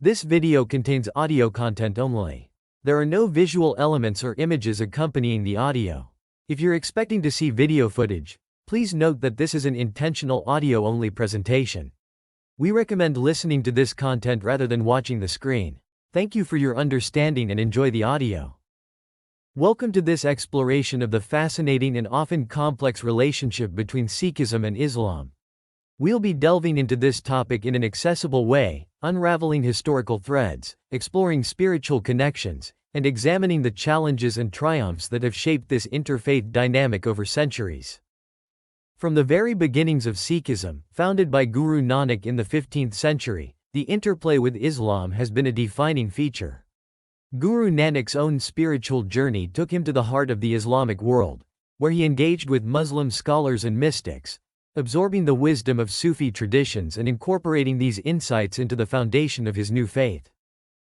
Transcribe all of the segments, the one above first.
This video contains audio content only. There are no visual elements or images accompanying the audio. If you're expecting to see video footage, please note that this is an intentional audio-only presentation. We recommend listening to this content rather than watching the screen. Thank you for your understanding and enjoy the audio. Welcome to this exploration of the fascinating and often complex relationship between Sikhism and Islam. We'll be delving into this topic in an accessible way, unraveling historical threads, exploring spiritual connections, and examining the challenges and triumphs that have shaped this interfaith dynamic over centuries. From the very beginnings of Sikhism, founded by Guru Nanak in the 15th century, the interplay with Islam has been a defining feature. Guru Nanak's own spiritual journey took him to the heart of the Islamic world, where he engaged with Muslim scholars and mystics, absorbing the wisdom of Sufi traditions and incorporating these insights into the foundation of his new faith.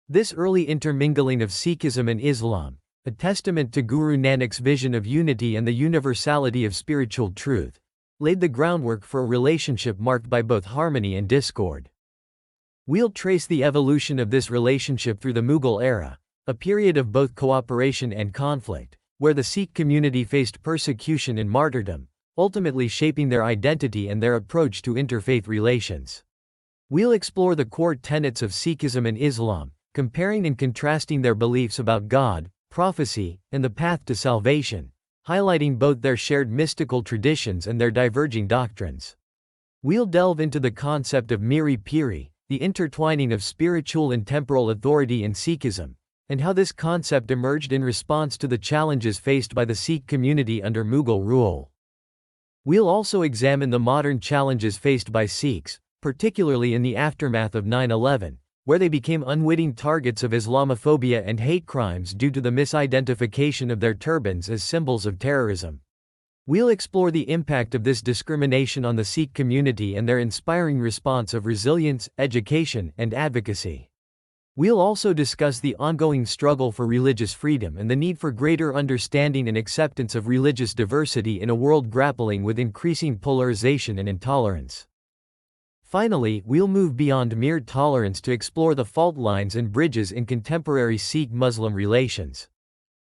This early intermingling of Sikhism and Islam, a testament to Guru Nanak's vision of unity and the universality of spiritual truth, laid the groundwork for a relationship marked by both harmony and discord. We'll trace the evolution of this relationship through the Mughal era, a period of both cooperation and conflict, where the Sikh community faced persecution and martyrdom, ultimately shaping their identity and their approach to interfaith relations. We'll explore the core tenets of Sikhism and Islam, comparing and contrasting their beliefs about God, prophecy, and the path to salvation, highlighting both their shared mystical traditions and their diverging doctrines. We'll delve into the concept of Miri Piri, the intertwining of spiritual and temporal authority in Sikhism, and how this concept emerged in response to the challenges faced by the Sikh community under Mughal rule. We'll also examine the modern challenges faced by Sikhs, particularly in the aftermath of 9/11, where they became unwitting targets of Islamophobia and hate crimes due to the misidentification of their turbans as symbols of terrorism. We'll explore the impact of this discrimination on the Sikh community and their inspiring response of resilience, education, and advocacy. We'll also discuss the ongoing struggle for religious freedom and the need for greater understanding and acceptance of religious diversity in a world grappling with increasing polarization and intolerance. Finally, we'll move beyond mere tolerance to explore the fault lines and bridges in contemporary Sikh-Muslim relations.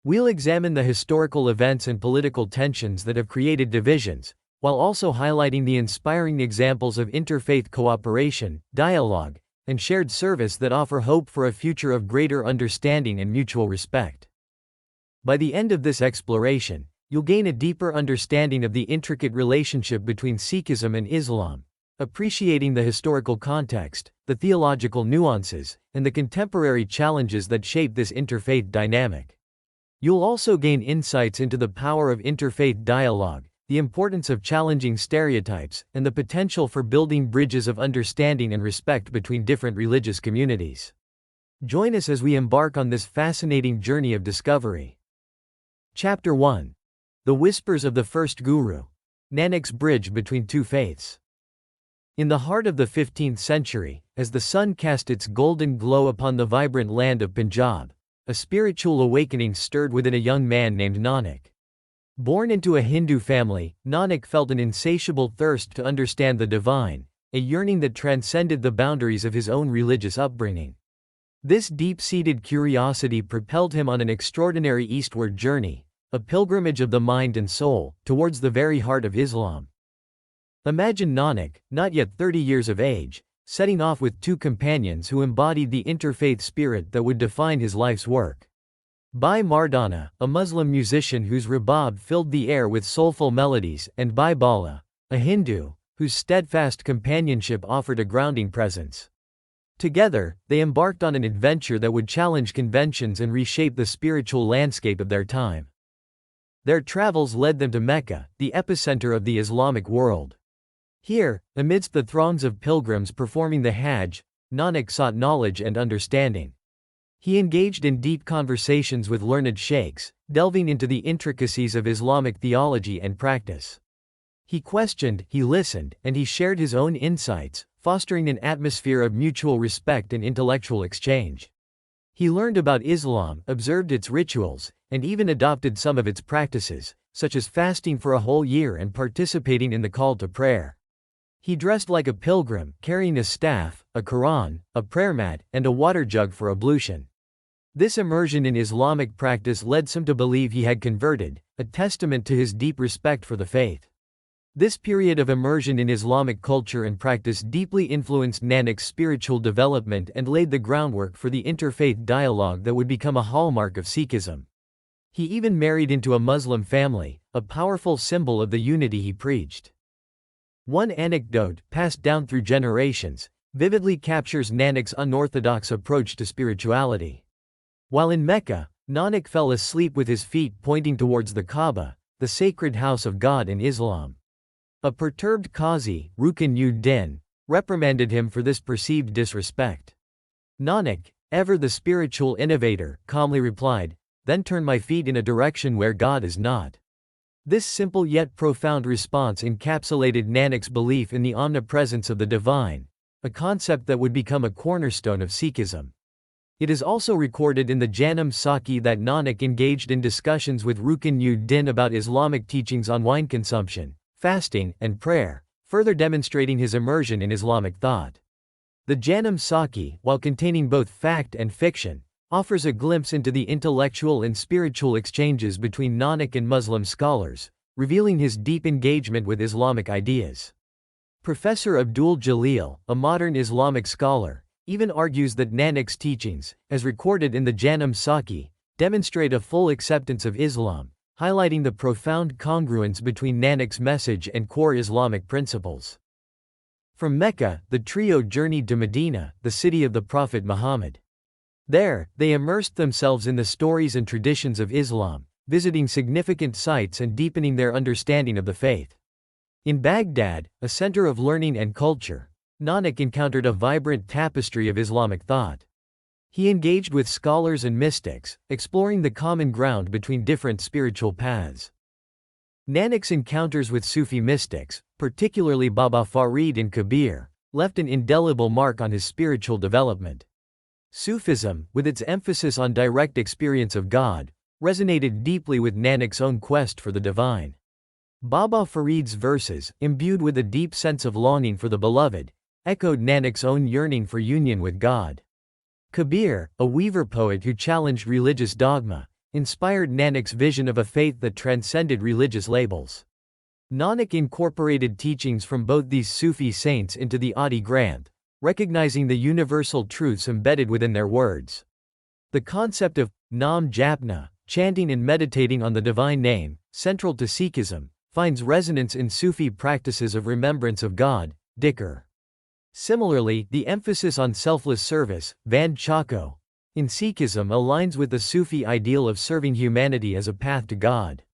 We'll examine the historical events and political tensions that have created divisions, while also highlighting the inspiring examples of interfaith cooperation, dialogue, and shared service that offer hope for a future of greater understanding and mutual respect. By the end of this exploration, you'll gain a deeper understanding of the intricate relationship between Sikhism and Islam, appreciating the historical context, the theological nuances, and the contemporary challenges that shape this interfaith dynamic. You'll also gain insights into the power of interfaith dialogue, the importance of challenging stereotypes, and the potential for building bridges of understanding and respect between different religious communities. Join us as we embark on this fascinating journey of discovery. Chapter 1. The Whispers of the First Guru. Nanak's Bridge Between Two Faiths. In the heart of the 15th century, as the sun cast its golden glow upon the vibrant land of Punjab, a spiritual awakening stirred within a young man named Nanak. Born into a Hindu family, Nanak felt an insatiable thirst to understand the divine, a yearning that transcended the boundaries of his own religious upbringing. This deep-seated curiosity propelled him on an extraordinary eastward journey, a pilgrimage of the mind and soul, towards the very heart of Islam. Imagine Nanak, not yet 30 years of age, setting off with two companions who embodied the interfaith spirit that would define his life's work. Bhai Mardana, a Muslim musician whose rabab filled the air with soulful melodies, and Bhai Bala, a Hindu, whose steadfast companionship offered a grounding presence. Together, they embarked on an adventure that would challenge conventions and reshape the spiritual landscape of their time. Their travels led them to Mecca, the epicenter of the Islamic world. Here, amidst the throngs of pilgrims performing the Hajj, Nanak sought knowledge and understanding. He engaged in deep conversations with learned sheikhs, delving into the intricacies of Islamic theology and practice. He questioned, he listened, and he shared his own insights, fostering an atmosphere of mutual respect and intellectual exchange. He learned about Islam, observed its rituals, and even adopted some of its practices, such as fasting for a whole year and participating in the call to prayer. He dressed like a pilgrim, carrying a staff, a Quran, a prayer mat, and a water jug for ablution. This immersion in Islamic practice led some to believe he had converted, a testament to his deep respect for the faith. This period of immersion in Islamic culture and practice deeply influenced Nanak's spiritual development and laid the groundwork for the interfaith dialogue that would become a hallmark of Sikhism. He even married into a Muslim family, a powerful symbol of the unity he preached. One anecdote, passed down through generations, vividly captures Nanak's unorthodox approach to spirituality. While in Mecca, Nanak fell asleep with his feet pointing towards the Kaaba, the sacred house of God in Islam. A perturbed Qazi, Rukn-ud-Din, reprimanded him for this perceived disrespect. Nanak, ever the spiritual innovator, calmly replied, "Then turn my feet in a direction where God is not." This simple yet profound response encapsulated Nanak's belief in the omnipresence of the divine, a concept that would become a cornerstone of Sikhism. It is also recorded in the Janam Sakhi that Nanak engaged in discussions with Rukn-ud-Din about Islamic teachings on wine consumption, fasting, and prayer, further demonstrating his immersion in Islamic thought. The Janam Sakhi, while containing both fact and fiction, offers a glimpse into the intellectual and spiritual exchanges between Nanak and Muslim scholars, revealing his deep engagement with Islamic ideas. Professor Abdul Jalil, a modern Islamic scholar, even argues that Nanak's teachings, as recorded in the Janam Sakhi, demonstrate a full acceptance of Islam, highlighting the profound congruence between Nanak's message and core Islamic principles. From Mecca, the trio journeyed to Medina, the city of the Prophet Muhammad. There, they immersed themselves in the stories and traditions of Islam, visiting significant sites and deepening their understanding of the faith. In Baghdad, a center of learning and culture, Nanak encountered a vibrant tapestry of Islamic thought. He engaged with scholars and mystics, exploring the common ground between different spiritual paths. Nanak's encounters with Sufi mystics, particularly Baba Farid and Kabir, left an indelible mark on his spiritual development. Sufism, with its emphasis on direct experience of God, resonated deeply with Nanak's own quest for the divine. Baba Farid's verses, imbued with a deep sense of longing for the beloved, echoed Nanak's own yearning for union with God. Kabir, a weaver poet who challenged religious dogma, inspired Nanak's vision of a faith that transcended religious labels. Nanak incorporated teachings from both these Sufi saints into the Adi Granth, recognizing the universal truths embedded within their words. The concept of Nam Japna, chanting and meditating on the divine name, central to Sikhism, finds resonance in Sufi practices of remembrance of God, dhikr. Similarly, the emphasis on selfless service, Vand Chako, in Sikhism aligns with the Sufi ideal of serving humanity as a path to God.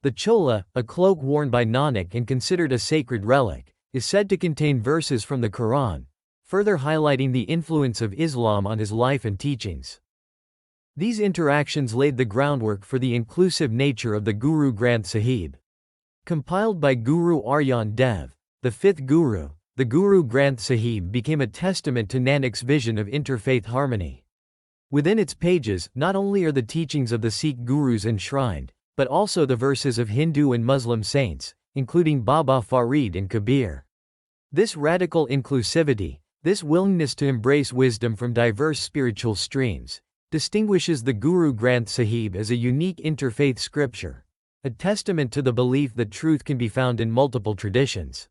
The chola, a cloak worn by Nanak and considered a sacred relic, is said to contain verses from the Quran, further highlighting the influence of Islam on his life and teachings. These interactions laid the groundwork for the inclusive nature of the Guru Granth Sahib. Compiled by Guru Arjan Dev, the fifth Guru, the Guru Granth Sahib became a testament to Nanak's vision of interfaith harmony. Within its pages, not only are the teachings of the Sikh gurus enshrined, but also the verses of Hindu and Muslim saints, including Baba Farid and Kabir. This radical inclusivity, this willingness to embrace wisdom from diverse spiritual streams, distinguishes the Guru Granth Sahib as a unique interfaith scripture, a testament to the belief that truth can be found in multiple traditions.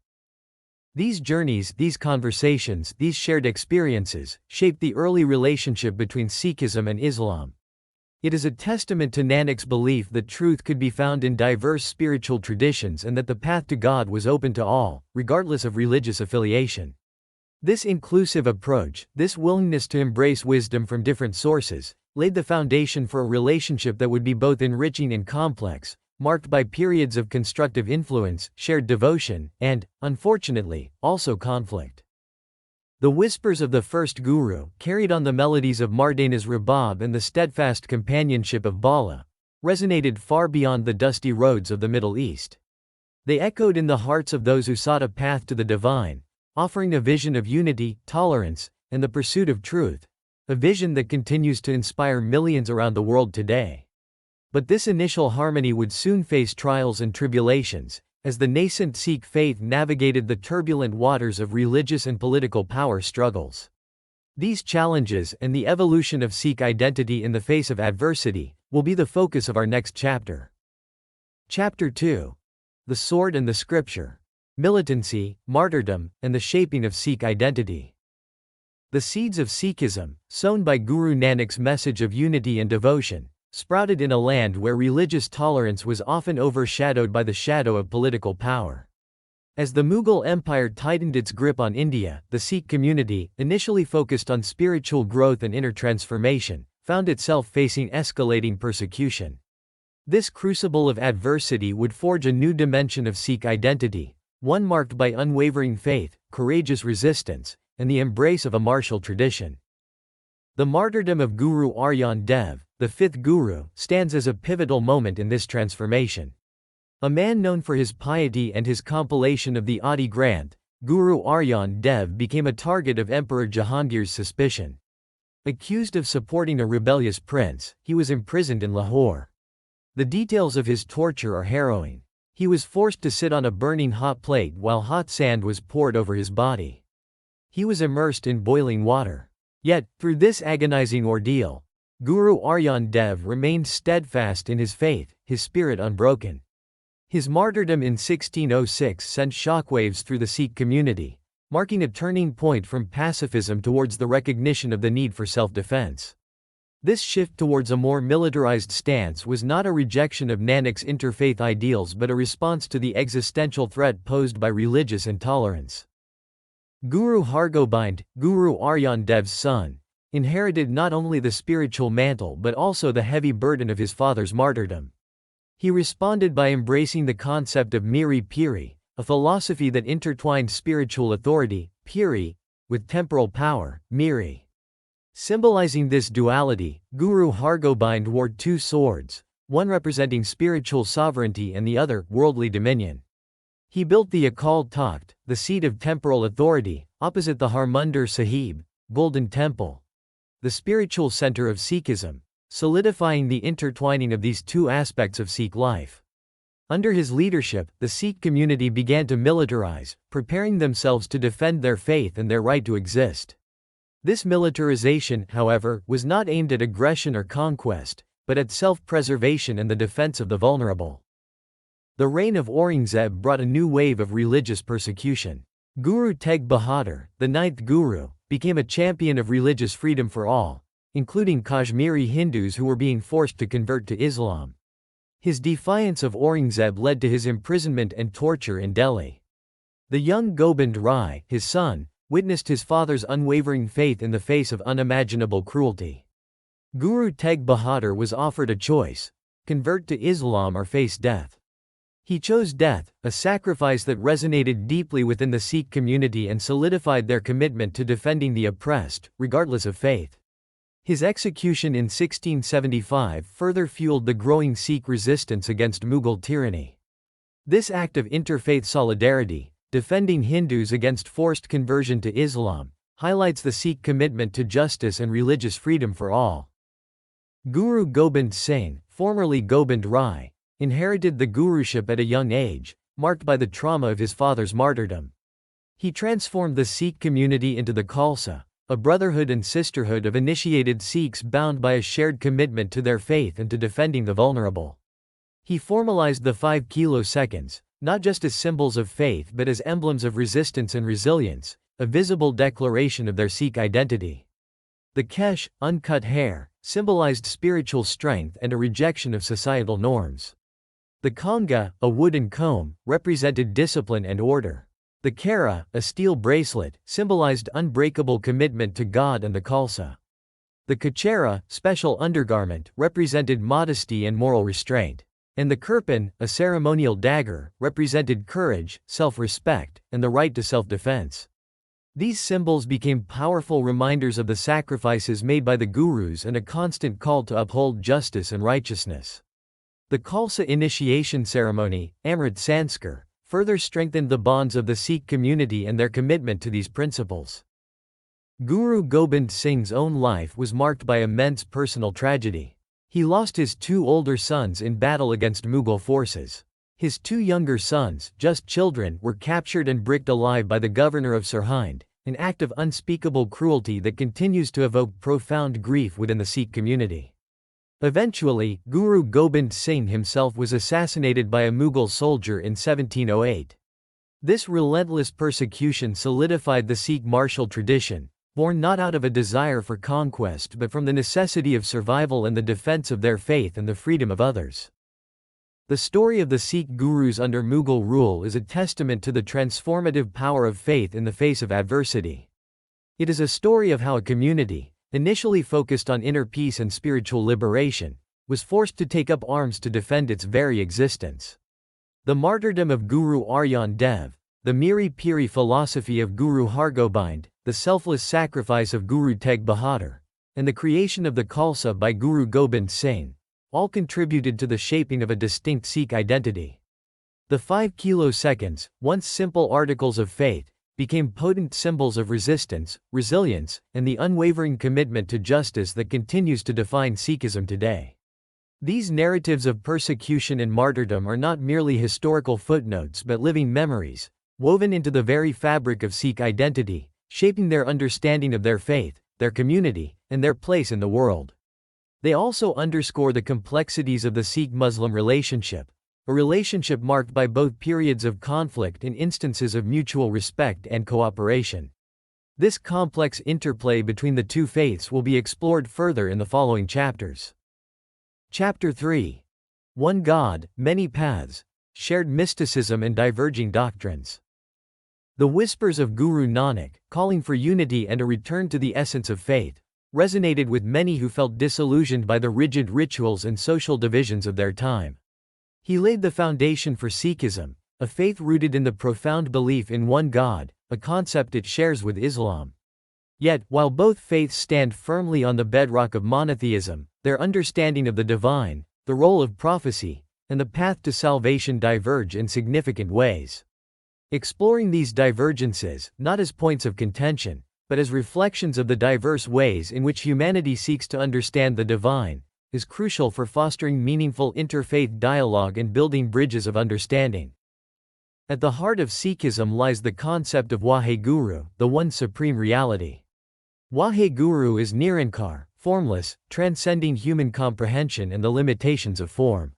These journeys, these conversations, these shared experiences, shaped the early relationship between Sikhism and Islam. It is a testament to Nanak's belief that truth could be found in diverse spiritual traditions and that the path to God was open to all, regardless of religious affiliation. This inclusive approach, this willingness to embrace wisdom from different sources, laid the foundation for a relationship that would be both enriching and complex, marked by periods of constructive influence, shared devotion, and, unfortunately, also conflict. The whispers of the first Guru, carried on the melodies of Mardana's Rabab and the steadfast companionship of Bala, resonated far beyond the dusty roads of the Middle East. They echoed in the hearts of those who sought a path to the divine, offering a vision of unity, tolerance, and the pursuit of truth, a vision that continues to inspire millions around the world today. But this initial harmony would soon face trials and tribulations, as the nascent Sikh faith navigated the turbulent waters of religious and political power struggles. These challenges and the evolution of Sikh identity in the face of adversity will be the focus of our next chapter. Chapter 2. The Sword and the Scripture. Militancy, Martyrdom, and the Shaping of Sikh Identity. The seeds of Sikhism, sown by Guru Nanak's message of unity and devotion, sprouted in a land where religious tolerance was often overshadowed by the shadow of political power. As the Mughal Empire tightened its grip on India, the Sikh community, initially focused on spiritual growth and inner transformation, found itself facing escalating persecution. This crucible of adversity would forge a new dimension of Sikh identity, one marked by unwavering faith, courageous resistance, and the embrace of a martial tradition. The martyrdom of Guru Arjan Dev, the fifth Guru, stands as a pivotal moment in this transformation. A man known for his piety and his compilation of the Adi Granth, Guru Arjan Dev became a target of Emperor Jahangir's suspicion. Accused of supporting a rebellious prince, he was imprisoned in Lahore. The details of his torture are harrowing. He was forced to sit on a burning hot plate while hot sand was poured over his body. He was immersed in boiling water. Yet, through this agonizing ordeal, Guru Arjan Dev remained steadfast in his faith, his spirit unbroken. His martyrdom in 1606 sent shockwaves through the Sikh community, marking a turning point from pacifism towards the recognition of the need for self-defense. This shift towards a more militarized stance was not a rejection of Nanak's interfaith ideals but a response to the existential threat posed by religious intolerance. Guru Hargobind, Guru Arjan Dev's son, inherited not only the spiritual mantle but also the heavy burden of his father's martyrdom. He responded by embracing the concept of Miri Piri, a philosophy that intertwined spiritual authority, Piri, with temporal power, Miri. Symbolizing this duality, Guru Hargobind wore two swords, one representing spiritual sovereignty and the other, worldly dominion. He built the Akal Takht, the seat of temporal authority, opposite the Harmandir Sahib, Golden Temple, the spiritual center of Sikhism, solidifying the intertwining of these two aspects of Sikh life. Under his leadership, the Sikh community began to militarize, preparing themselves to defend their faith and their right to exist. This militarization, however, was not aimed at aggression or conquest, but at self-preservation and the defense of the vulnerable. The reign of Aurangzeb brought a new wave of religious persecution. Guru Tegh Bahadur, the ninth Guru, became a champion of religious freedom for all, including Kashmiri Hindus who were being forced to convert to Islam. His defiance of Aurangzeb led to his imprisonment and torture in Delhi. The young Gobind Rai, his son, witnessed his father's unwavering faith in the face of unimaginable cruelty. Guru Tegh Bahadur was offered a choice: convert to Islam or face death. He chose death, a sacrifice that resonated deeply within the Sikh community and solidified their commitment to defending the oppressed, regardless of faith. His execution in 1675 further fueled the growing Sikh resistance against Mughal tyranny. This act of interfaith solidarity, defending Hindus against forced conversion to Islam, highlights the Sikh commitment to justice and religious freedom for all. Guru Gobind Singh, formerly Gobind Rai, inherited the guruship at a young age, marked by the trauma of his father's martyrdom. He transformed the Sikh community into the Khalsa, a brotherhood and sisterhood of initiated Sikhs bound by a shared commitment to their faith and to defending the vulnerable. He formalized the 5 kiloseconds, not just as symbols of faith but as emblems of resistance and resilience, a visible declaration of their Sikh identity. The kesh, uncut hair, symbolized spiritual strength and a rejection of societal norms. The kanga, a wooden comb, represented discipline and order. The kara, a steel bracelet, symbolized unbreakable commitment to God and the Khalsa. The kachera, special undergarment, represented modesty and moral restraint. And the kirpan, a ceremonial dagger, represented courage, self-respect, and the right to self-defense. These symbols became powerful reminders of the sacrifices made by the gurus and a constant call to uphold justice and righteousness. The Khalsa initiation ceremony, Amrit Sanskar, further strengthened the bonds of the Sikh community and their commitment to these principles. Guru Gobind Singh's own life was marked by immense personal tragedy. He lost his 2 older sons in battle against Mughal forces. His two younger sons, just children, were captured and bricked alive by the governor of Sirhind, an act of unspeakable cruelty that continues to evoke profound grief within the Sikh community. Eventually, Guru Gobind Singh himself was assassinated by a Mughal soldier in 1708. This relentless persecution solidified the Sikh martial tradition, born not out of a desire for conquest but from the necessity of survival and the defense of their faith and the freedom of others. The story of the Sikh gurus under Mughal rule is a testament to the transformative power of faith in the face of adversity. It is a story of how a community, initially focused on inner peace and spiritual liberation, was forced to take up arms to defend its very existence. The martyrdom of Guru Arjan Dev, the Miri Piri philosophy of Guru Hargobind, the selfless sacrifice of Guru Tegh Bahadur, and the creation of the Khalsa by Guru Gobind Singh, all contributed to the shaping of a distinct Sikh identity. The 5 kiloseconds, once simple articles of faith, became potent symbols of resistance, resilience, and the unwavering commitment to justice that continues to define Sikhism today. These narratives of persecution and martyrdom are not merely historical footnotes but living memories, woven into the very fabric of Sikh identity, shaping their understanding of their faith, their community, and their place in the world. They also underscore the complexities of the Sikh-Muslim relationship, a relationship marked by both periods of conflict and instances of mutual respect and cooperation. This complex interplay between the two faiths will be explored further in the following chapters. Chapter 3. One God, Many Paths, Shared Mysticism and Diverging Doctrines. The whispers of Guru Nanak, calling for unity and a return to the essence of faith, resonated with many who felt disillusioned by the rigid rituals and social divisions of their time. He laid the foundation for Sikhism, a faith rooted in the profound belief in one God, a concept it shares with Islam. Yet, while both faiths stand firmly on the bedrock of monotheism, their understanding of the divine, the role of prophecy, and the path to salvation diverge in significant ways. Exploring these divergences, not as points of contention, but as reflections of the diverse ways in which humanity seeks to understand the divine, is crucial for fostering meaningful interfaith dialogue and building bridges of understanding. At the heart of Sikhism lies the concept of Waheguru, the one supreme reality. Waheguru is Nirankar, formless, transcending human comprehension and the limitations of form.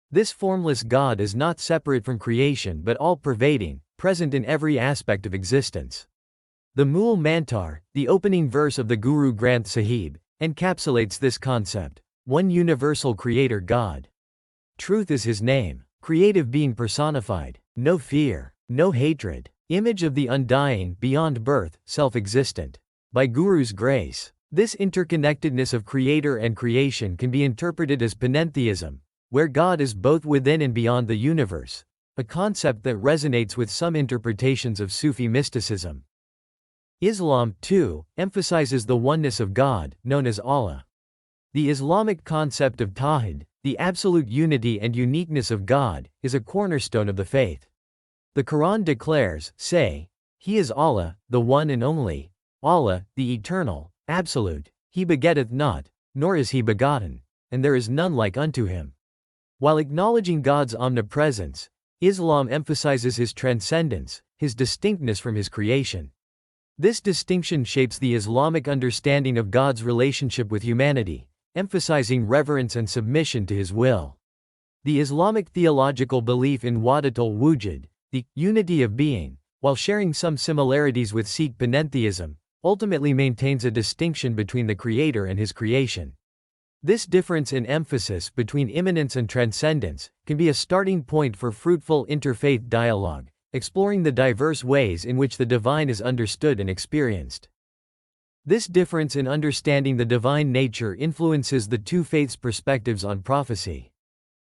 This formless God is not separate from creation but all-pervading, present in every aspect of existence. The Mool Mantar, the opening verse of the Guru Granth Sahib, encapsulates this concept: one universal creator God. Truth is his name, creative being personified, no fear, no hatred, image of the undying, beyond birth, self-existent. By Guru's grace, this interconnectedness of creator and creation can be interpreted as panentheism, where God is both within and beyond the universe, a concept that resonates with some interpretations of Sufi mysticism. Islam, too, emphasizes the oneness of God, known as Allah. The Islamic concept of Tawhid, the absolute unity and uniqueness of God, is a cornerstone of the faith. The Quran declares, "Say, He is Allah, the one and only, Allah, the eternal, absolute, He begetteth not, nor is He begotten, and there is none like unto Him." While acknowledging God's omnipresence, Islam emphasizes His transcendence, His distinctness from His creation. This distinction shapes the Islamic understanding of God's relationship with humanity, emphasizing reverence and submission to His will. The Islamic theological belief in Wahdatul Wujud, the unity of being, while sharing some similarities with Sikh panentheism, ultimately maintains a distinction between the Creator and His creation. This difference in emphasis between immanence and transcendence can be a starting point for fruitful interfaith dialogue, exploring the diverse ways in which the divine is understood and experienced. This difference in understanding the divine nature influences the two faiths' perspectives on prophecy.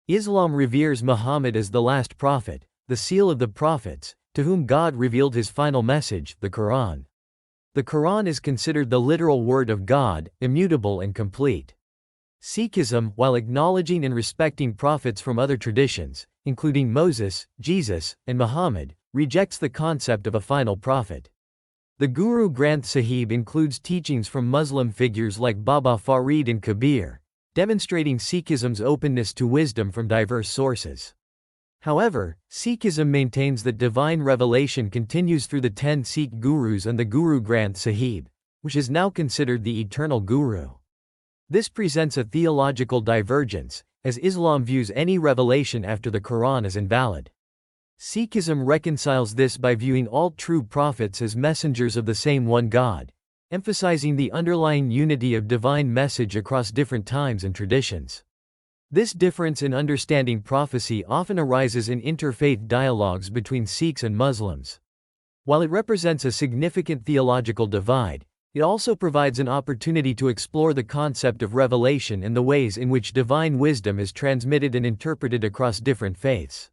Islam reveres Muhammad as the last prophet, the seal of the prophets, to whom God revealed his final message, the Quran. The Quran is considered the literal word of God, immutable and complete. Sikhism, while acknowledging and respecting prophets from other traditions, including Moses, Jesus, and Muhammad, rejects the concept of a final prophet. The Guru Granth Sahib includes teachings from Muslim figures like Baba Farid and Kabir, demonstrating Sikhism's openness to wisdom from diverse sources. However, Sikhism maintains that divine revelation continues through the 10 Sikh gurus and the Guru Granth Sahib, which is now considered the eternal guru. This presents a theological divergence, as Islam views any revelation after the Quran as invalid. Sikhism reconciles this by viewing all true prophets as messengers of the same one God, emphasizing the underlying unity of divine message across different times and traditions. This difference in understanding prophecy often arises in interfaith dialogues between Sikhs and Muslims. While it represents a significant theological divide, it also provides an opportunity to explore the concept of revelation and the ways in which divine wisdom is transmitted and interpreted across different faiths.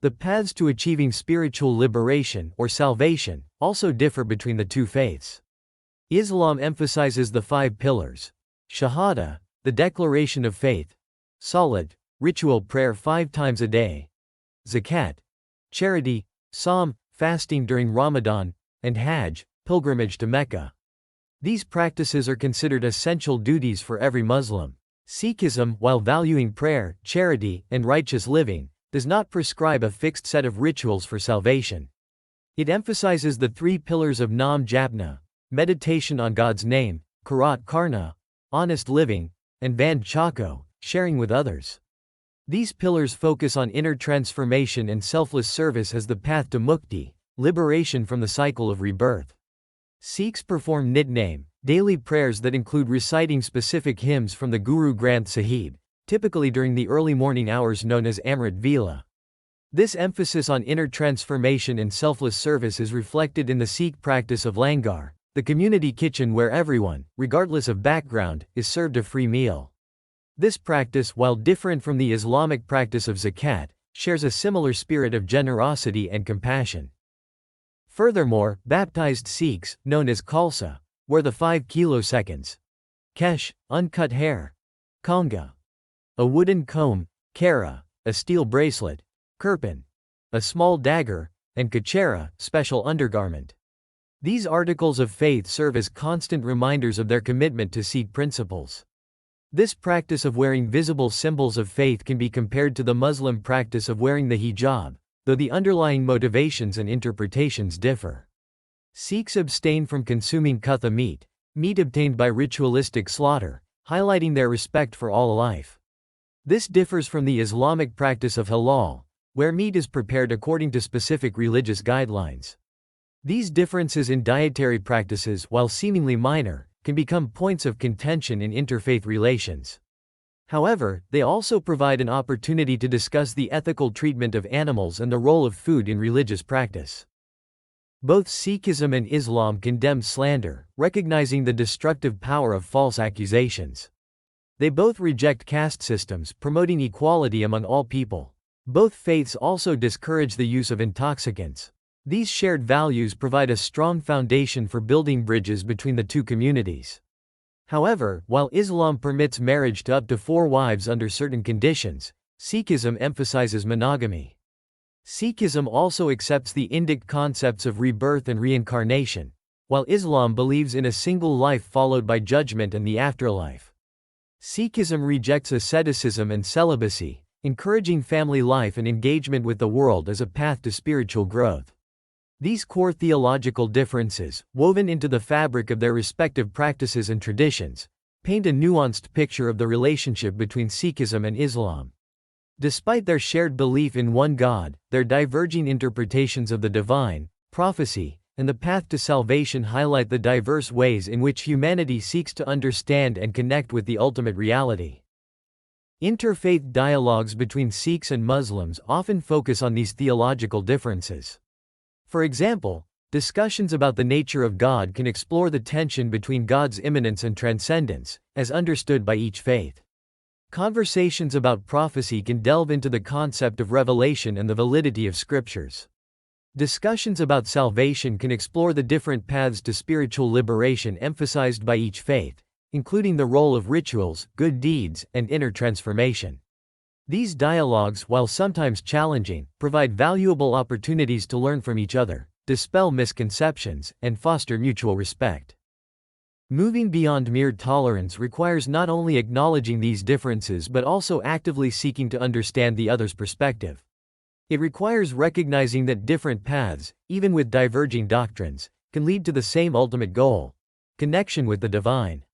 The paths to achieving spiritual liberation or salvation also differ between the two faiths. Islam emphasizes the 5 pillars: Shahada, the declaration of faith; Salat, ritual prayer 5 times a day; Zakat, charity; Sawm, fasting during Ramadan; and Hajj, pilgrimage to Mecca. These practices are considered essential duties for every Muslim. Sikhism, while valuing prayer, charity, and righteous living, does not prescribe a fixed set of rituals for salvation. It emphasizes the 3 pillars of Nam Japna, meditation on God's name; Karat Karna, honest living; and Band Chako, sharing with others. These pillars focus on inner transformation and selfless service as the path to mukti, liberation from the cycle of rebirth. Sikhs perform nitnem, daily prayers that include reciting specific hymns from the Guru Granth Sahib, typically during the early morning hours known as Amrit Vela. This emphasis on inner transformation and selfless service is reflected in the Sikh practice of langar, the community kitchen where everyone, regardless of background, is served a free meal. This practice, while different from the Islamic practice of zakat, shares a similar spirit of generosity and compassion. Furthermore, baptized Sikhs, known as Khalsa, wear the 5 kiloseconds, kesh, uncut hair; konga, a wooden comb; kara, a steel bracelet; kirpan, a small dagger; and kachera, special undergarment. These articles of faith serve as constant reminders of their commitment to Sikh principles. This practice of wearing visible symbols of faith can be compared to the Muslim practice of wearing the hijab, though the underlying motivations and interpretations differ. Sikhs abstain from consuming kutha meat, meat obtained by ritualistic slaughter, highlighting their respect for all life. This differs from the Islamic practice of halal, where meat is prepared according to specific religious guidelines. These differences in dietary practices, while seemingly minor, can become points of contention in interfaith relations. However, they also provide an opportunity to discuss the ethical treatment of animals and the role of food in religious practice. Both Sikhism and Islam condemn slander, recognizing the destructive power of false accusations. They both reject caste systems, promoting equality among all people. Both faiths also discourage the use of intoxicants. These shared values provide a strong foundation for building bridges between the two communities. However, while Islam permits marriage to up to 4 wives under certain conditions, Sikhism emphasizes monogamy. Sikhism also accepts the Indic concepts of rebirth and reincarnation, while Islam believes in a single life followed by judgment and the afterlife. Sikhism rejects asceticism and celibacy, encouraging family life and engagement with the world as a path to spiritual growth. These core theological differences, woven into the fabric of their respective practices and traditions, paint a nuanced picture of the relationship between Sikhism and Islam. Despite their shared belief in one God, their diverging interpretations of the divine, prophecy, and the path to salvation highlight the diverse ways in which humanity seeks to understand and connect with the ultimate reality. Interfaith dialogues between Sikhs and Muslims often focus on these theological differences. For example, discussions about the nature of God can explore the tension between God's immanence and transcendence, as understood by each faith. Conversations about prophecy can delve into the concept of revelation and the validity of scriptures. Discussions about salvation can explore the different paths to spiritual liberation emphasized by each faith, including the role of rituals, good deeds, and inner transformation. These dialogues, while sometimes challenging, provide valuable opportunities to learn from each other, dispel misconceptions, and foster mutual respect. Moving beyond mere tolerance requires not only acknowledging these differences but also actively seeking to understand the other's perspective. It requires recognizing that different paths, even with diverging doctrines, can lead to the same ultimate goal: connection with the divine.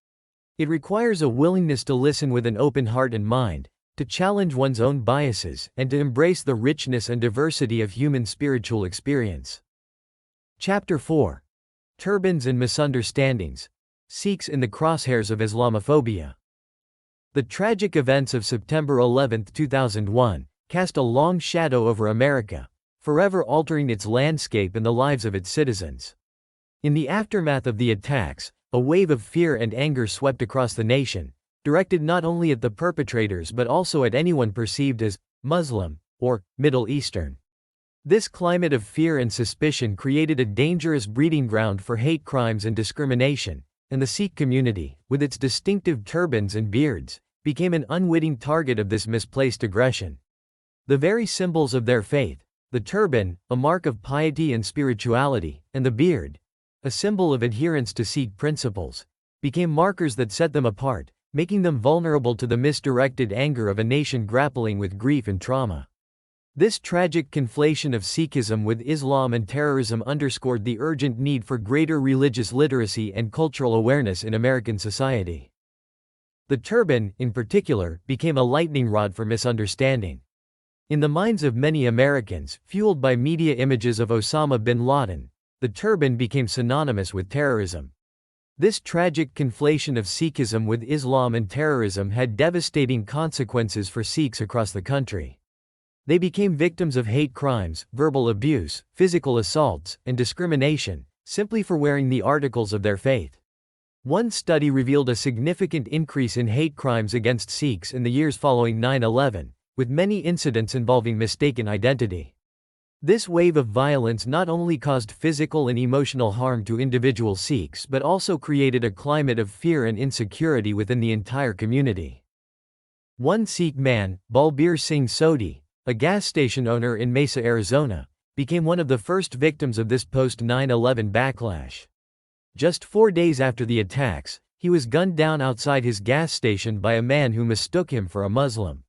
It requires a willingness to listen with an open heart and mind, to challenge one's own biases, and to embrace the richness and diversity of human spiritual experience. Chapter 4. Turbans and Misunderstandings. Sikhs in the Crosshairs of Islamophobia. The tragic events of September 11, 2001, cast a long shadow over America, forever altering its landscape and the lives of its citizens. In the aftermath of the attacks, a wave of fear and anger swept across the nation, directed not only at the perpetrators but also at anyone perceived as Muslim or Middle Eastern. This climate of fear and suspicion created a dangerous breeding ground for hate crimes and discrimination, and the Sikh community, with its distinctive turbans and beards, became an unwitting target of this misplaced aggression. The very symbols of their faith, the turban, a mark of piety and spirituality, and the beard, a symbol of adherence to Sikh principles, became markers that set them apart, making them vulnerable to the misdirected anger of a nation grappling with grief and trauma. This tragic conflation of Sikhism with Islam and terrorism underscored the urgent need for greater religious literacy and cultural awareness in American society. The turban, in particular, became a lightning rod for misunderstanding. In the minds of many Americans, fueled by media images of Osama bin Laden, the turban became synonymous with terrorism. This tragic conflation of Sikhism with Islam and terrorism had devastating consequences for Sikhs across the country. They became victims of hate crimes, verbal abuse, physical assaults, and discrimination, simply for wearing the articles of their faith. One study revealed a significant increase in hate crimes against Sikhs in the years following 9/11, with many incidents involving mistaken identity. This wave of violence not only caused physical and emotional harm to individual Sikhs but also created a climate of fear and insecurity within the entire community. One Sikh man, Balbir Singh Sodhi, a gas station owner in Mesa, Arizona, became one of the first victims of this post-9/11 backlash. Just 4 days after the attacks, he was gunned down outside his gas station by a man who mistook him for a Muslim.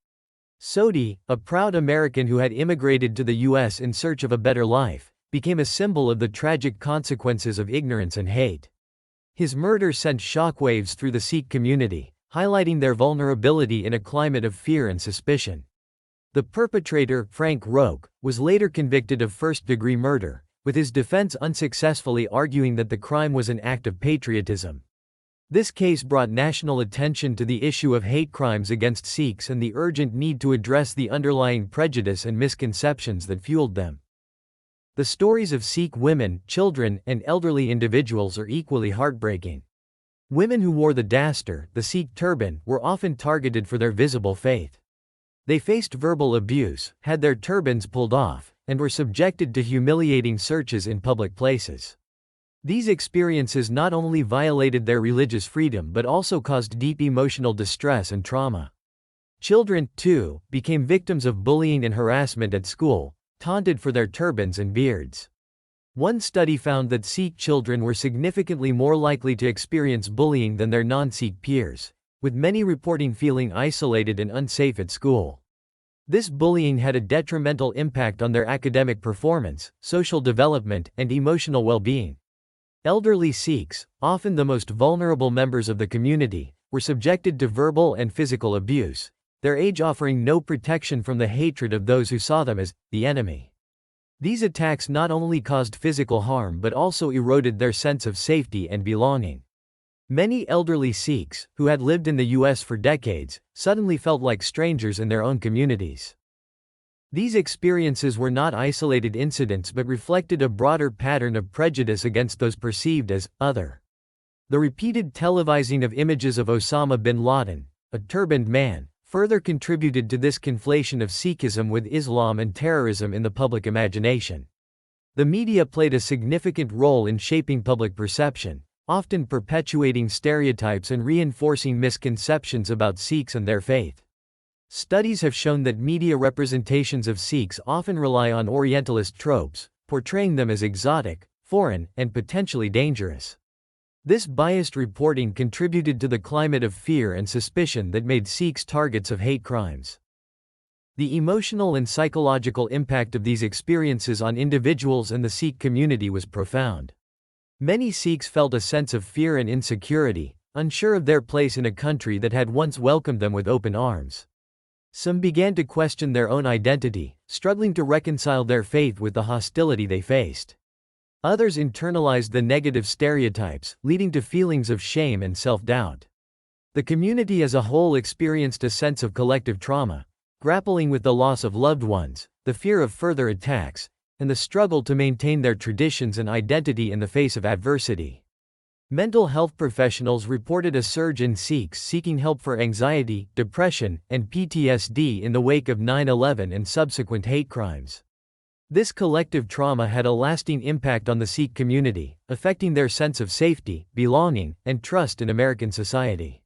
Sodhi, a proud American who had immigrated to the U.S. in search of a better life, became a symbol of the tragic consequences of ignorance and hate. His murder sent shockwaves through the Sikh community, highlighting their vulnerability in a climate of fear and suspicion. The perpetrator, Frank Roque, was later convicted of first-degree murder, with his defense unsuccessfully arguing that the crime was an act of patriotism. This case brought national attention to the issue of hate crimes against Sikhs and the urgent need to address the underlying prejudice and misconceptions that fueled them. The stories of Sikh women, children, and elderly individuals are equally heartbreaking. Women who wore the dastar, the Sikh turban, were often targeted for their visible faith. They faced verbal abuse, had their turbans pulled off, and were subjected to humiliating searches in public places. These experiences not only violated their religious freedom but also caused deep emotional distress and trauma. Children, too, became victims of bullying and harassment at school, taunted for their turbans and beards. One study found that Sikh children were significantly more likely to experience bullying than their non-Sikh peers, with many reporting feeling isolated and unsafe at school. This bullying had a detrimental impact on their academic performance, social development, and emotional well-being. Elderly Sikhs, often the most vulnerable members of the community, were subjected to verbal and physical abuse, their age offering no protection from the hatred of those who saw them as the enemy. These attacks not only caused physical harm but also eroded their sense of safety and belonging. Many elderly Sikhs, who had lived in the U.S. for decades, suddenly felt like strangers in their own communities. These experiences were not isolated incidents but reflected a broader pattern of prejudice against those perceived as other. The repeated televising of images of Osama bin Laden, a turbaned man, further contributed to this conflation of Sikhism with Islam and terrorism in the public imagination. The media played a significant role in shaping public perception, often perpetuating stereotypes and reinforcing misconceptions about Sikhs and their faith. Studies have shown that media representations of Sikhs often rely on Orientalist tropes, portraying them as exotic, foreign, and potentially dangerous. This biased reporting contributed to the climate of fear and suspicion that made Sikhs targets of hate crimes. The emotional and psychological impact of these experiences on individuals and the Sikh community was profound. Many Sikhs felt a sense of fear and insecurity, unsure of their place in a country that had once welcomed them with open arms. Some began to question their own identity, struggling to reconcile their faith with the hostility they faced. Others internalized the negative stereotypes, leading to feelings of shame and self-doubt. The community as a whole experienced a sense of collective trauma, grappling with the loss of loved ones, the fear of further attacks, and the struggle to maintain their traditions and identity in the face of adversity. Mental health professionals reported a surge in Sikhs seeking help for anxiety, depression, and PTSD in the wake of 9/11 and subsequent hate crimes. This collective trauma had a lasting impact on the Sikh community, affecting their sense of safety, belonging, and trust in American society.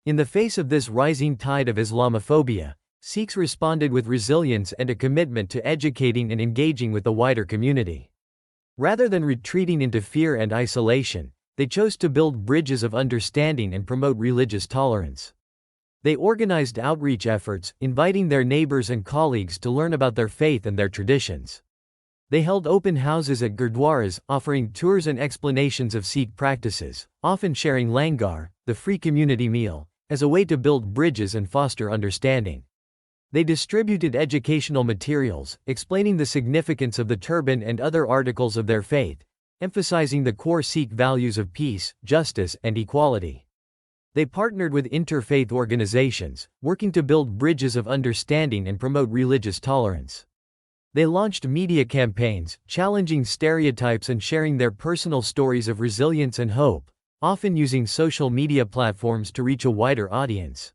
In the face of this rising tide of Islamophobia, Sikhs responded with resilience and a commitment to educating and engaging with the wider community. Rather than retreating into fear and isolation, they chose to build bridges of understanding and promote religious tolerance. They organized outreach efforts, inviting their neighbors and colleagues to learn about their faith and their traditions. They held open houses at gurdwaras, offering tours and explanations of Sikh practices, often sharing langar, the free community meal, as a way to build bridges and foster understanding. They distributed educational materials, explaining the significance of the turban and other articles of their faith, emphasizing the core Sikh values of peace, justice, and equality. They partnered with interfaith organizations, working to build bridges of understanding and promote religious tolerance. They launched media campaigns, challenging stereotypes and sharing their personal stories of resilience and hope, often using social media platforms to reach a wider audience.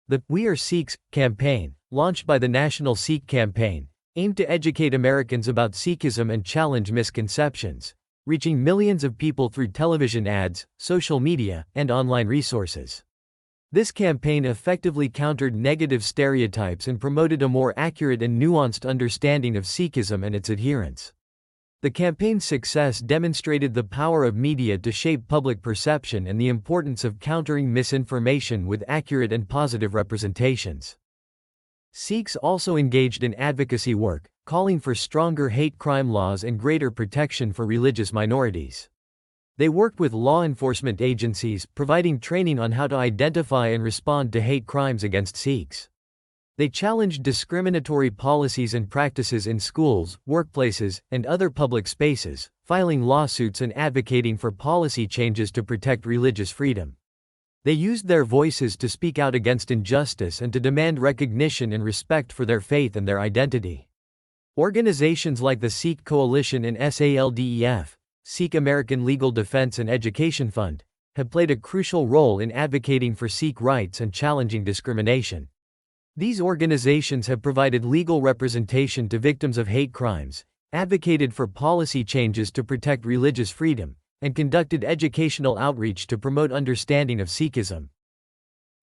The "We Are Sikhs" campaign, launched by the National Sikh Campaign, aimed to educate Americans about Sikhism and challenge misconceptions, reaching millions of people through television ads, social media, and online resources. This campaign effectively countered negative stereotypes and promoted a more accurate and nuanced understanding of Sikhism and its adherents. The campaign's success demonstrated the power of media to shape public perception and the importance of countering misinformation with accurate and positive representations. Sikhs also engaged in advocacy work, calling for stronger hate crime laws and greater protection for religious minorities. They worked with law enforcement agencies, providing training on how to identify and respond to hate crimes against Sikhs. They challenged discriminatory policies and practices in schools, workplaces, and other public spaces, filing lawsuits and advocating for policy changes to protect religious freedom. They used their voices to speak out against injustice and to demand recognition and respect for their faith and their identity. Organizations like the Sikh Coalition and SALDEF, Sikh American Legal Defense and Education Fund, have played a crucial role in advocating for Sikh rights and challenging discrimination. These organizations have provided legal representation to victims of hate crimes, advocated for policy changes to protect religious freedom, and conducted educational outreach to promote understanding of Sikhism.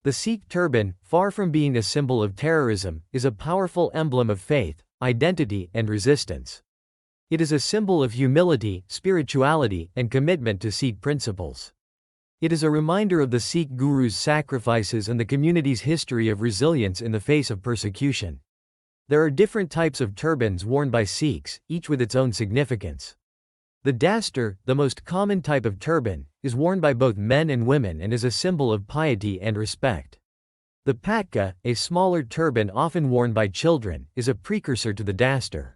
The Sikh turban, far from being a symbol of terrorism, is a powerful emblem of faith, identity, and resistance. It is a symbol of humility, spirituality, and commitment to Sikh principles. It is a reminder of the Sikh Guru's sacrifices and the community's history of resilience in the face of persecution. There are different types of turbans worn by Sikhs, each with its own significance. The dastar, the most common type of turban, is worn by both men and women and is a symbol of piety and respect. The patka, a smaller turban often worn by children, is a precursor to the dastar.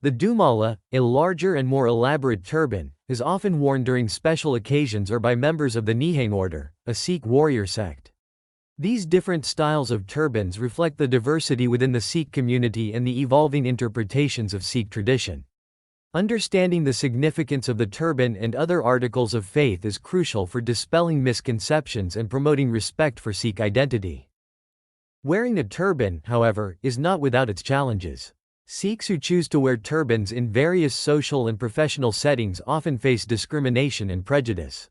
The dumala, a larger and more elaborate turban, is often worn during special occasions or by members of the Nihang order, a Sikh warrior sect. These different styles of turbans reflect the diversity within the Sikh community and the evolving interpretations of Sikh tradition. Understanding the significance of the turban and other articles of faith is crucial for dispelling misconceptions and promoting respect for Sikh identity. Wearing a turban, however, is not without its challenges. Sikhs who choose to wear turbans in various social and professional settings often face discrimination and prejudice.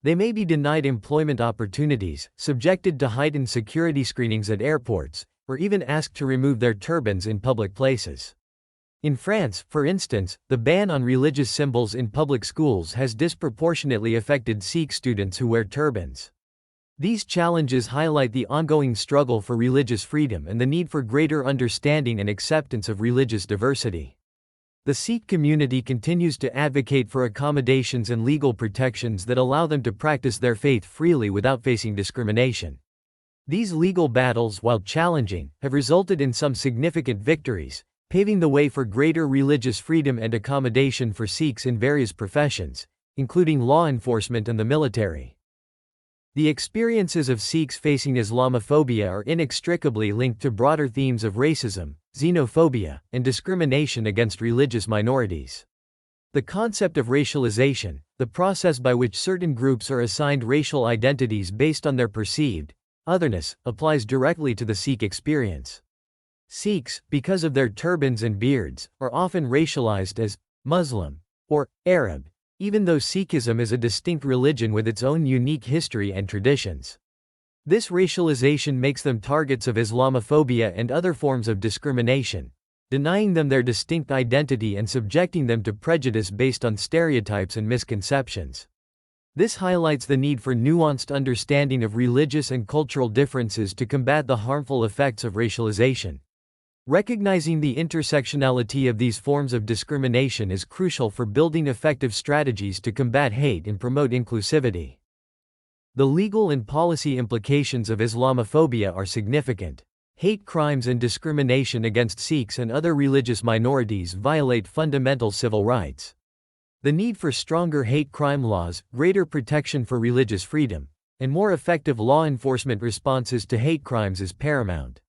They may be denied employment opportunities, subjected to heightened security screenings at airports, or even asked to remove their turbans in public places. In France, for instance, the ban on religious symbols in public schools has disproportionately affected Sikh students who wear turbans. These challenges highlight the ongoing struggle for religious freedom and the need for greater understanding and acceptance of religious diversity. The Sikh community continues to advocate for accommodations and legal protections that allow them to practice their faith freely without facing discrimination. These legal battles, while challenging, have resulted in some significant victories, paving the way for greater religious freedom and accommodation for Sikhs in various professions, including law enforcement and the military. The experiences of Sikhs facing Islamophobia are inextricably linked to broader themes of racism, xenophobia, and discrimination against religious minorities. The concept of racialization, the process by which certain groups are assigned racial identities based on their perceived otherness, applies directly to the Sikh experience. Sikhs, because of their turbans and beards, are often racialized as Muslim or Arab, even though Sikhism is a distinct religion with its own unique history and traditions. This racialization makes them targets of Islamophobia and other forms of discrimination, denying them their distinct identity and subjecting them to prejudice based on stereotypes and misconceptions. This highlights the need for nuanced understanding of religious and cultural differences to combat the harmful effects of racialization. Recognizing the intersectionality of these forms of discrimination is crucial for building effective strategies to combat hate and promote inclusivity. The legal and policy implications of Islamophobia are significant. Hate crimes and discrimination against Sikhs and other religious minorities violate fundamental civil rights. The need for stronger hate crime laws, greater protection for religious freedom, and more effective law enforcement responses to hate crimes is paramount.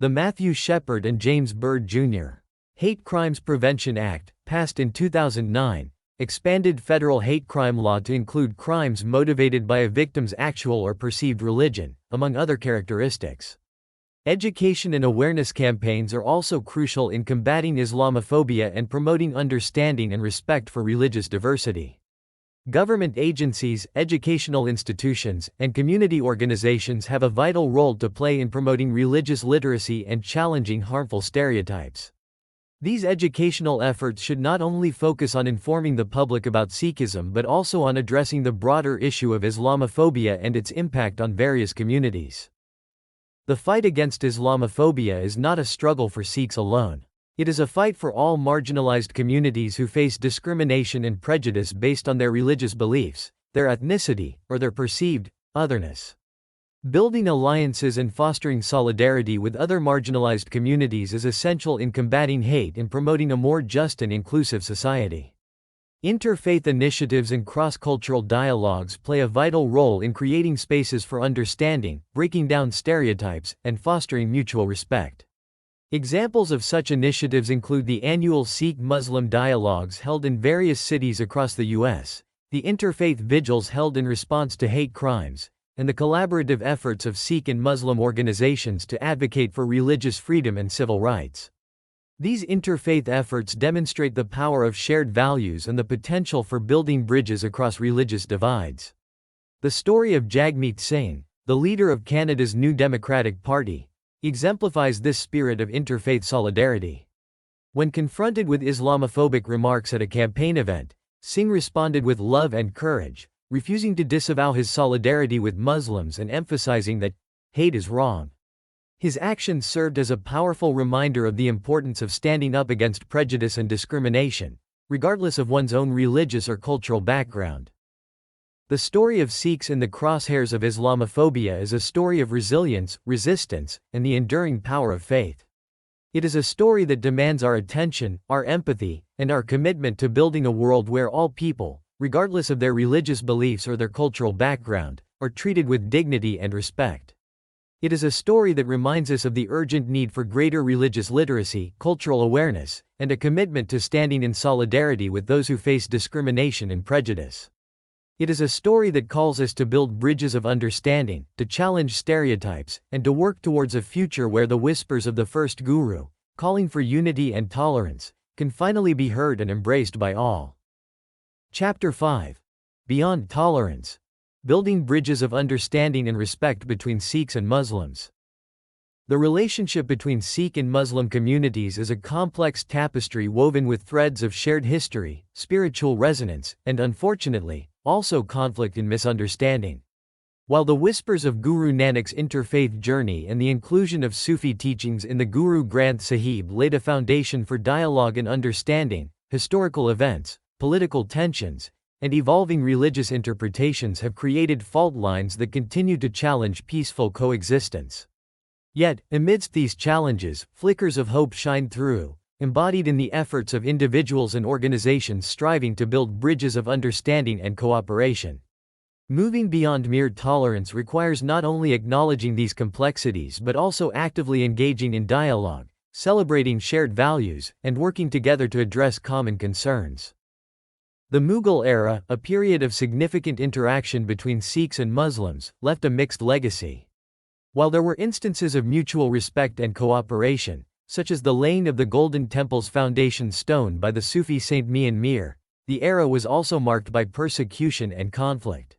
The Matthew Shepard and James Byrd Jr. Hate Crimes Prevention Act, passed in 2009, expanded federal hate crime law to include crimes motivated by a victim's actual or perceived religion, among other characteristics. Education and awareness campaigns are also crucial in combating Islamophobia and promoting understanding and respect for religious diversity. Government agencies, educational institutions, and community organizations have a vital role to play in promoting religious literacy and challenging harmful stereotypes. These educational efforts should not only focus on informing the public about Sikhism but also on addressing the broader issue of Islamophobia and its impact on various communities. The fight against Islamophobia is not a struggle for Sikhs alone. It is a fight for all marginalized communities who face discrimination and prejudice based on their religious beliefs, their ethnicity, or their perceived otherness. Building alliances and fostering solidarity with other marginalized communities is essential in combating hate and promoting a more just and inclusive society. Interfaith initiatives and cross-cultural dialogues play a vital role in creating spaces for understanding, breaking down stereotypes, and fostering mutual respect. Examples of such initiatives include the annual Sikh-Muslim dialogues held in various cities across the U.S., the interfaith vigils held in response to hate crimes, and the collaborative efforts of Sikh and Muslim organizations to advocate for religious freedom and civil rights. These interfaith efforts demonstrate the power of shared values and the potential for building bridges across religious divides. The story of Jagmeet Singh, the leader of Canada's New Democratic Party, exemplifies this spirit of interfaith solidarity. When confronted with Islamophobic remarks at a campaign event, Singh responded with love and courage, refusing to disavow his solidarity with Muslims and emphasizing that hate is wrong. His actions served as a powerful reminder of the importance of standing up against prejudice and discrimination, regardless of one's own religious or cultural background. The story of Sikhs in the crosshairs of Islamophobia is a story of resilience, resistance, and the enduring power of faith. It is a story that demands our attention, our empathy, and our commitment to building a world where all people, regardless of their religious beliefs or their cultural background, are treated with dignity and respect. It is a story that reminds us of the urgent need for greater religious literacy, cultural awareness, and a commitment to standing in solidarity with those who face discrimination and prejudice. It is a story that calls us to build bridges of understanding, to challenge stereotypes, and to work towards a future where the whispers of the first guru, calling for unity and tolerance, can finally be heard and embraced by all. Chapter 5. Beyond Tolerance. Building Bridges of Understanding and Respect Between Sikhs and Muslims. The relationship between Sikh and Muslim communities is a complex tapestry woven with threads of shared history, spiritual resonance, and unfortunately, also conflict and misunderstanding. While the whispers of Guru Nanak's interfaith journey and the inclusion of Sufi teachings in the Guru Granth Sahib laid a foundation for dialogue and understanding, historical events, political tensions, and evolving religious interpretations have created fault lines that continue to challenge peaceful coexistence. Yet, amidst these challenges, flickers of hope shine through, embodied in the efforts of individuals and organizations striving to build bridges of understanding and cooperation. Moving beyond mere tolerance requires not only acknowledging these complexities but also actively engaging in dialogue, celebrating shared values, and working together to address common concerns. The Mughal era, a period of significant interaction between Sikhs and Muslims, left a mixed legacy. While there were instances of mutual respect and cooperation, such as the laying of the Golden Temple's foundation stone by the Sufi Saint Mian Mir, the era was also marked by persecution and conflict.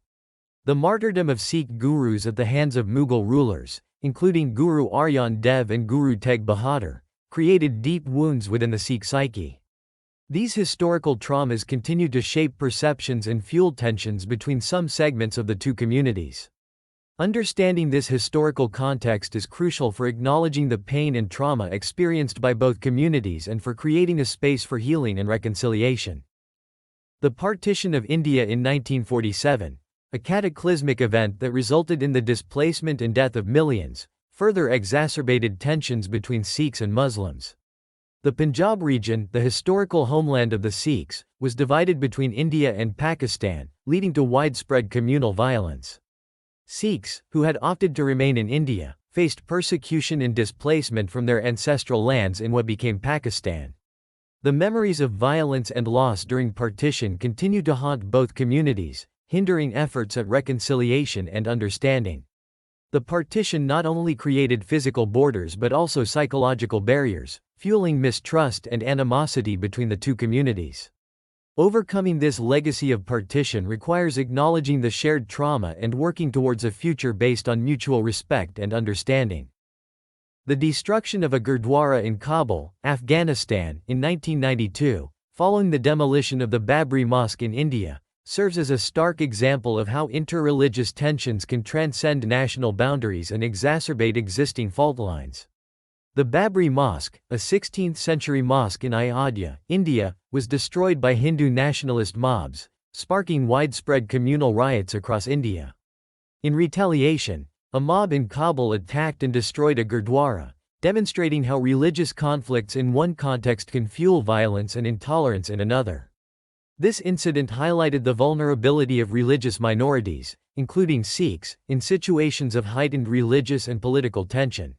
The martyrdom of Sikh gurus at the hands of Mughal rulers, including Guru Arjan Dev and Guru Tegh Bahadur, created deep wounds within the Sikh psyche. These historical traumas continued to shape perceptions and fuel tensions between some segments of the two communities. Understanding this historical context is crucial for acknowledging the pain and trauma experienced by both communities and for creating a space for healing and reconciliation. The partition of India in 1947, a cataclysmic event that resulted in the displacement and death of millions, further exacerbated tensions between Sikhs and Muslims. The Punjab region, the historical homeland of the Sikhs, was divided between India and Pakistan, leading to widespread communal violence. Sikhs, who had opted to remain in India, faced persecution and displacement from their ancestral lands in what became Pakistan. The memories of violence and loss during partition continued to haunt both communities, hindering efforts at reconciliation and understanding. The partition not only created physical borders but also psychological barriers, fueling mistrust and animosity between the two communities. Overcoming this legacy of partition requires acknowledging the shared trauma and working towards a future based on mutual respect and understanding. The destruction of a Gurdwara in Kabul, Afghanistan, in 1992, following the demolition of the Babri Mosque in India, serves as a stark example of how interreligious tensions can transcend national boundaries and exacerbate existing fault lines. The Babri Mosque, a 16th-century mosque in Ayodhya, India, was destroyed by Hindu nationalist mobs, sparking widespread communal riots across India. In retaliation, a mob in Kabul attacked and destroyed a Gurdwara, demonstrating how religious conflicts in one context can fuel violence and intolerance in another. This incident highlighted the vulnerability of religious minorities, including Sikhs, in situations of heightened religious and political tension.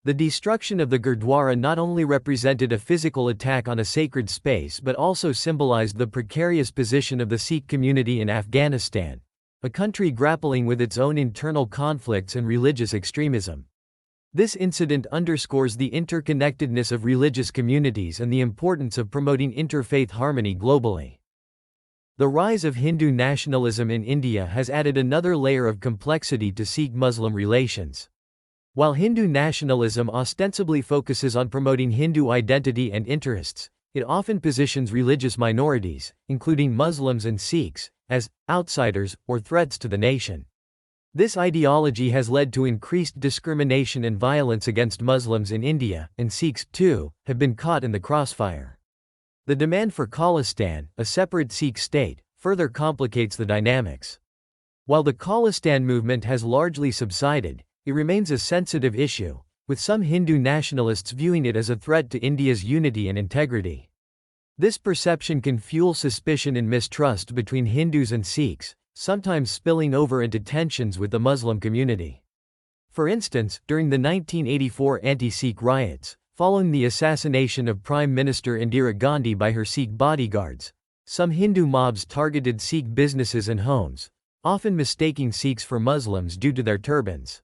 The destruction of the Gurdwara not only represented a physical attack on a sacred space but also symbolized the precarious position of the Sikh community in Afghanistan, a country grappling with its own internal conflicts and religious extremism. This incident underscores the interconnectedness of religious communities and the importance of promoting interfaith harmony globally. The rise of Hindu nationalism in India has added another layer of complexity to Sikh-Muslim relations. While Hindu nationalism ostensibly focuses on promoting Hindu identity and interests, it often positions religious minorities, including Muslims and Sikhs, as outsiders or threats to the nation. This ideology has led to increased discrimination and violence against Muslims in India, and Sikhs, too, have been caught in the crossfire. The demand for Khalistan, a separate Sikh state, further complicates the dynamics. While the Khalistan movement has largely subsided, it remains a sensitive issue, with some Hindu nationalists viewing it as a threat to India's unity and integrity. This perception can fuel suspicion and mistrust between Hindus and Sikhs, sometimes spilling over into tensions with the Muslim community. For instance, during the 1984 anti-Sikh riots, following the assassination of Prime Minister Indira Gandhi by her Sikh bodyguards, some Hindu mobs targeted Sikh businesses and homes, often mistaking Sikhs for Muslims due to their turbans.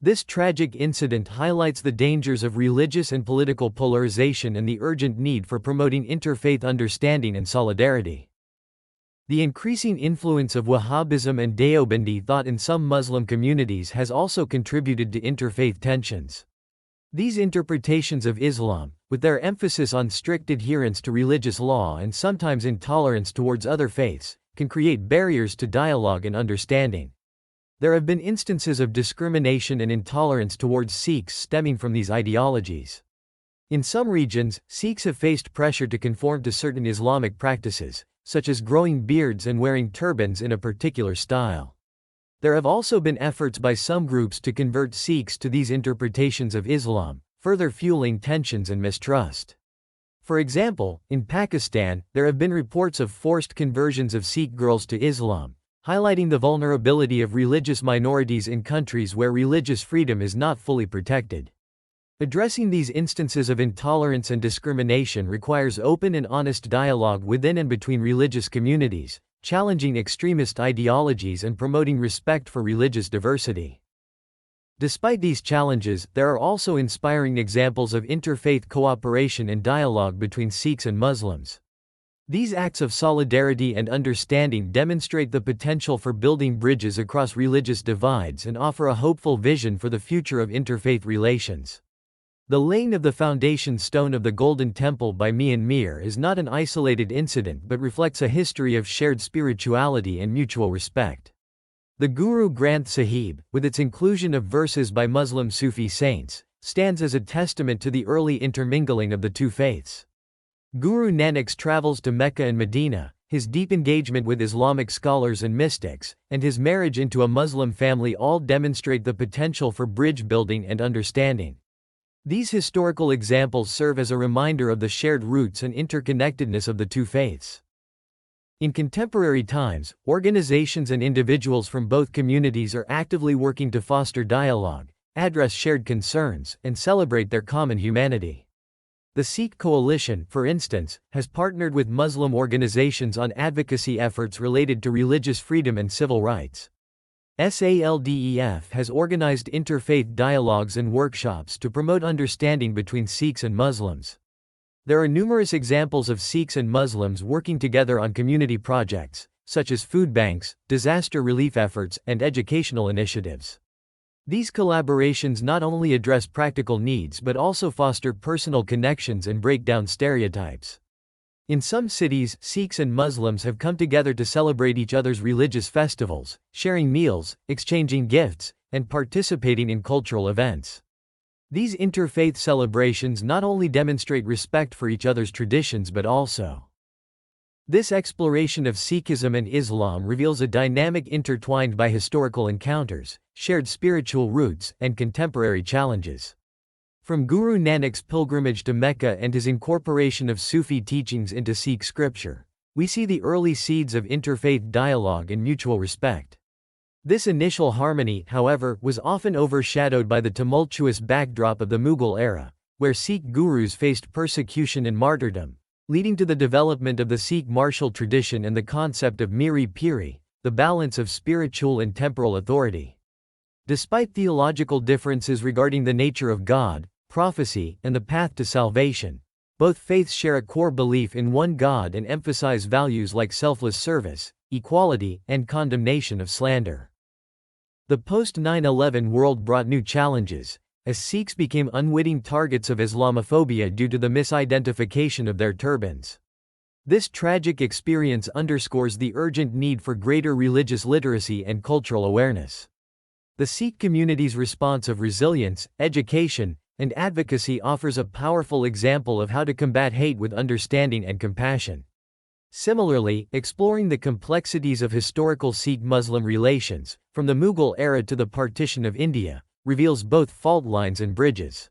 This tragic incident highlights the dangers of religious and political polarization and the urgent need for promoting interfaith understanding and solidarity. The increasing influence of Wahhabism and Deobandi thought in some Muslim communities has also contributed to interfaith tensions. These interpretations of Islam, with their emphasis on strict adherence to religious law and sometimes intolerance towards other faiths, can create barriers to dialogue and understanding. There have been instances of discrimination and intolerance towards Sikhs stemming from these ideologies. In some regions, Sikhs have faced pressure to conform to certain Islamic practices, such as growing beards and wearing turbans in a particular style. There have also been efforts by some groups to convert Sikhs to these interpretations of Islam, further fueling tensions and mistrust. For example, in Pakistan, there have been reports of forced conversions of Sikh girls to Islam, highlighting the vulnerability of religious minorities in countries where religious freedom is not fully protected. Addressing these instances of intolerance and discrimination requires open and honest dialogue within and between religious communities, challenging extremist ideologies and promoting respect for religious diversity. Despite these challenges, there are also inspiring examples of interfaith cooperation and dialogue between Sikhs and Muslims. These acts of solidarity and understanding demonstrate the potential for building bridges across religious divides and offer a hopeful vision for the future of interfaith relations. The laying of the foundation stone of the Golden Temple by Mian Mir is not an isolated incident but reflects a history of shared spirituality and mutual respect. The Guru Granth Sahib, with its inclusion of verses by Muslim Sufi saints, stands as a testament to the early intermingling of the two faiths. Guru Nanak's travels to Mecca and Medina, his deep engagement with Islamic scholars and mystics, and his marriage into a Muslim family all demonstrate the potential for bridge building and understanding. These historical examples serve as a reminder of the shared roots and interconnectedness of the two faiths. In contemporary times, organizations and individuals from both communities are actively working to foster dialogue, address shared concerns, and celebrate their common humanity. The Sikh Coalition, for instance, has partnered with Muslim organizations on advocacy efforts related to religious freedom and civil rights. SALDEF has organized interfaith dialogues and workshops to promote understanding between Sikhs and Muslims. There are numerous examples of Sikhs and Muslims working together on community projects, such as food banks, disaster relief efforts, and educational initiatives. These collaborations not only address practical needs but also foster personal connections and break down stereotypes. In some cities, Sikhs and Muslims have come together to celebrate each other's religious festivals, sharing meals, exchanging gifts, and participating in cultural events. These interfaith celebrations not only demonstrate respect for each other's traditions but also. This exploration of Sikhism and Islam reveals a dynamic intertwined by historical encounters, shared spiritual roots, and contemporary challenges. From Guru Nanak's pilgrimage to Mecca and his incorporation of Sufi teachings into Sikh scripture, we see the early seeds of interfaith dialogue and mutual respect. This initial harmony, however, was often overshadowed by the tumultuous backdrop of the Mughal era, where Sikh gurus faced persecution and martyrdom, leading to the development of the Sikh martial tradition and the concept of Miri Piri, the balance of spiritual and temporal authority. Despite theological differences regarding the nature of God, prophecy, and the path to salvation, both faiths share a core belief in one God and emphasize values like selfless service, equality, and condemnation of slander. The post-9/11 world brought new challenges, as Sikhs became unwitting targets of Islamophobia due to the misidentification of their turbans. This tragic experience underscores the urgent need for greater religious literacy and cultural awareness. The Sikh community's response of resilience, education, and advocacy offers a powerful example of how to combat hate with understanding and compassion. Similarly, exploring the complexities of historical Sikh-Muslim relations, from the Mughal era to the partition of India, reveals both fault lines and bridges.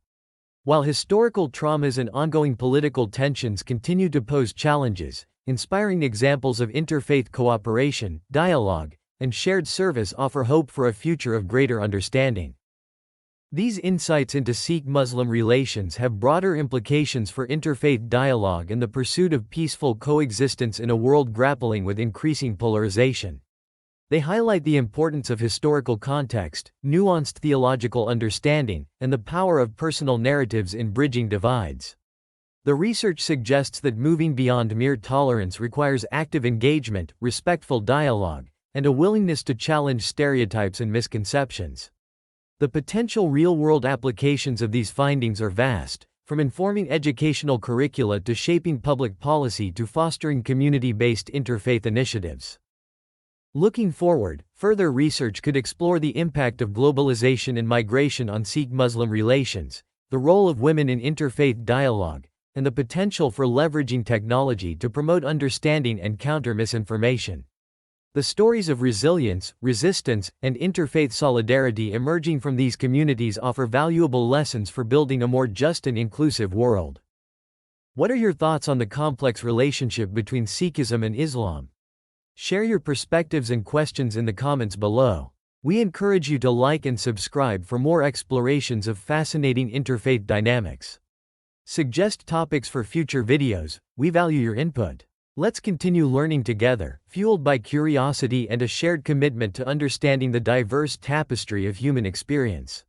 While historical traumas and ongoing political tensions continue to pose challenges, inspiring examples of interfaith cooperation, dialogue, and shared service offer hope for a future of greater understanding. These insights into Sikh-Muslim relations have broader implications for interfaith dialogue and the pursuit of peaceful coexistence in a world grappling with increasing polarization. They highlight the importance of historical context, nuanced theological understanding, and the power of personal narratives in bridging divides. The research suggests that moving beyond mere tolerance requires active engagement, respectful dialogue, and a willingness to challenge stereotypes and misconceptions. The potential real-world applications of these findings are vast, from informing educational curricula to shaping public policy to fostering community-based interfaith initiatives. Looking forward, further research could explore the impact of globalization and migration on Sikh-Muslim relations, the role of women in interfaith dialogue, and the potential for leveraging technology to promote understanding and counter misinformation. The stories of resilience, resistance, and interfaith solidarity emerging from these communities offer valuable lessons for building a more just and inclusive world. What are your thoughts on the complex relationship between Sikhism and Islam? Share your perspectives and questions in the comments below. We encourage you to like and subscribe for more explorations of fascinating interfaith dynamics. Suggest topics for future videos, we value your input. Let's continue learning together, fueled by curiosity and a shared commitment to understanding the diverse tapestry of human experience.